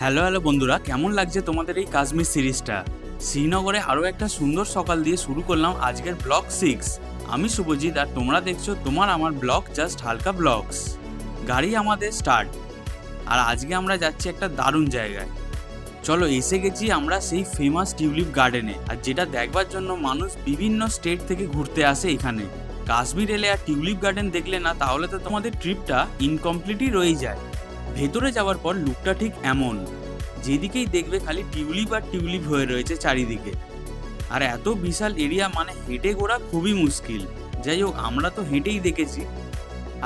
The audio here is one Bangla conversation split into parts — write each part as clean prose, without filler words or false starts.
হ্যালো বন্ধুরা, কেমন লাগছে তোমাদের এই কাশ্মীর সিরিজটা? শ্রীনগরে আরও একটা সুন্দর সকাল দিয়ে শুরু করলাম আজকের ব্লগ 6। আমি শুভজিৎ আর তোমরা দেখছো তোমার আমার ব্লগ জাস্ট হালকা ব্লগস। গাড়ি আমাদের স্টার্ট, আর আজকে আমরা যাচ্ছি একটা দারুণ জায়গায়। চলো, এসে গেছি আমরা সেই ফেমাস টিউলিপ গার্ডেনে, আর যেটা দেখবার জন্য মানুষ বিভিন্ন স্টেট থেকে ঘুরতে আসে এখানে। কাশ্মীর এলে আর টিউলিপ গার্ডেন দেখলে না, তাহলে তো তোমাদের ট্রিপটা ইনকমপ্লিটই রয়ে যায়। ভেতরে যাওয়ার পর লুকটা ঠিক এমন, যেদিকেই দেখবে খালি টিউলিপ আর টিউলিপ হয়ে রয়েছে চারিদিকে। আর এত বিশাল এরিয়া, মানে হেঁটে ঘোরা খুবই মুশকিল। যাই হোক, আমরা তো হেঁটেই দেখেছি।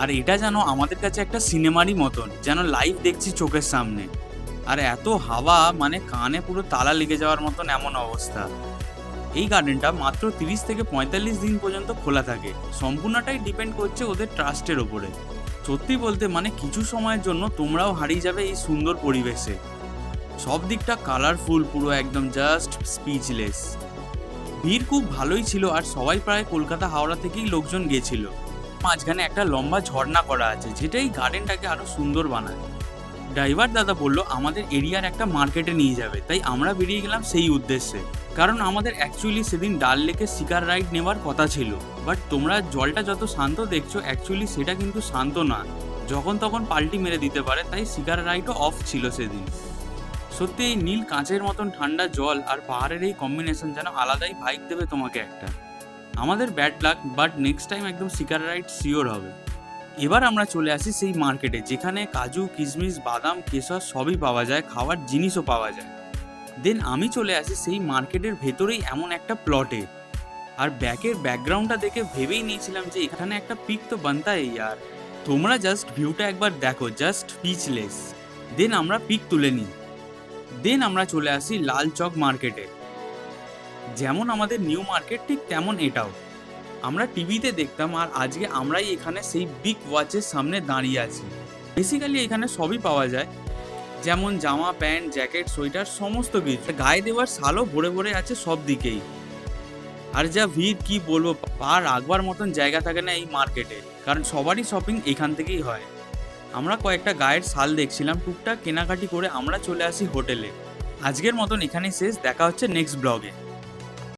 আর এটা যেন আমাদের কাছে একটা সিনেমারই মতন, যেন লাইভ দেখছি চোখের সামনে। আর এত হাওয়া, মানে কানে পুরো তালা লেগে যাওয়ার মতন এমন অবস্থা। এই গার্ডেনটা মাত্র 30 থেকে 45 দিন পর্যন্ত খোলা থাকে। সম্পূর্ণটাই ডিপেন্ড করছে ওদের ট্রাস্টের ওপরে। সত্যি বলতে মানে কিছু সময়ের জন্য তোমরাও হারিয়ে যাবে এই সুন্দর পরিবেশে। সব দিকটা কালারফুল, পুরো একদম জাস্ট স্পিচলেস। ভিড় খুব ভালোই ছিল, আর সবাই প্রায় কলকাতা হাওড়া থেকেই লোকজন গেছিল। মাঝখানে একটা লম্বা ঝর্ণা করা আছে, যেটা এই গার্ডেনটাকে আরো সুন্দর বানায়। ড্রাইভার দাদা বলল আমাদের এরিয়ার একটা মার্কেটে নিয়ে যাবে, তাই আমরা বেরিয়ে গেলাম সেই উদ্দেশ্যে। কারণ আমাদের অ্যাকচুয়ালি সেদিন ডাল লেকে শিকার রাইড নেওয়ার কথা ছিল। বাট তোমরা জলটা যত শান্ত দেখছো, অ্যাকচুয়ালি সেটা কিন্তু শান্ত না, যখন তখন পাল্টি মেরে দিতে পারে, তাই শিকার রাইডও অফ ছিল সেদিন। সত্যি এই নীল কাঁচের মতন ঠান্ডা জল আর পাহাড়ের এই কম্বিনেশন যেন আলাদাই ভাইব দেবে তোমাকে একটা। আমাদের bad luck, but next time একদম শিকার রাইড শিওর হবে। এবার আমরা চলে আসি সেই মার্কেটে, যেখানে কাজু, কিশমিশ, বাদাম, কেশর সবই পাওয়া যায়, খাওয়ার জিনিসও পাওয়া যায়। দেন আমি চলে আসি সেই মার্কেটের ভেতরেই এমন একটা প্লটে। আর ব্যাকের ব্যাকগ্রাউন্ডটা দেখে ভেবেই নিয়েছিলাম যে এখানে একটা পিক তো বানতাই ইয়ার। তোমরা জাস্ট ভিউটা একবার দেখো, জাস্ট স্পিচলেস। দেন আমরা পিক তুলে নিই। দেন আমরা চলে আসি লাল চক মার্কেটে। যেমন আমাদের নিউ মার্কেট, ঠিক তেমন এটাও। আমরা টিভিতে দেখতাম, আর আজকে আমরাই এখানে সেই বিগ ওয়াচের সামনে দাঁড়িয়ে আছি। বেসিক্যালি এখানে সবই পাওয়া যায়, যেমন জামা, প্যান্ট, জ্যাকেট, সোয়েটার, সমস্ত কিছু। গায়ে দেওয়ার শালও ভরে ভরে আছে সব দিকেই। আর যা ভিড় কি বলবো, পা রাখবার মতন জায়গা থাকে না এই মার্কেটে, কারণ সবারই শপিং এখান থেকেই হয়। আমরা কয়েকটা গায়ের শাল দেখছিলাম, টুকটাক কেনাকাটি করে আমরা চলে আসি হোটেলে। আজকের মতন এখানেই শেষ, দেখা হচ্ছে নেক্সট ব্লগে।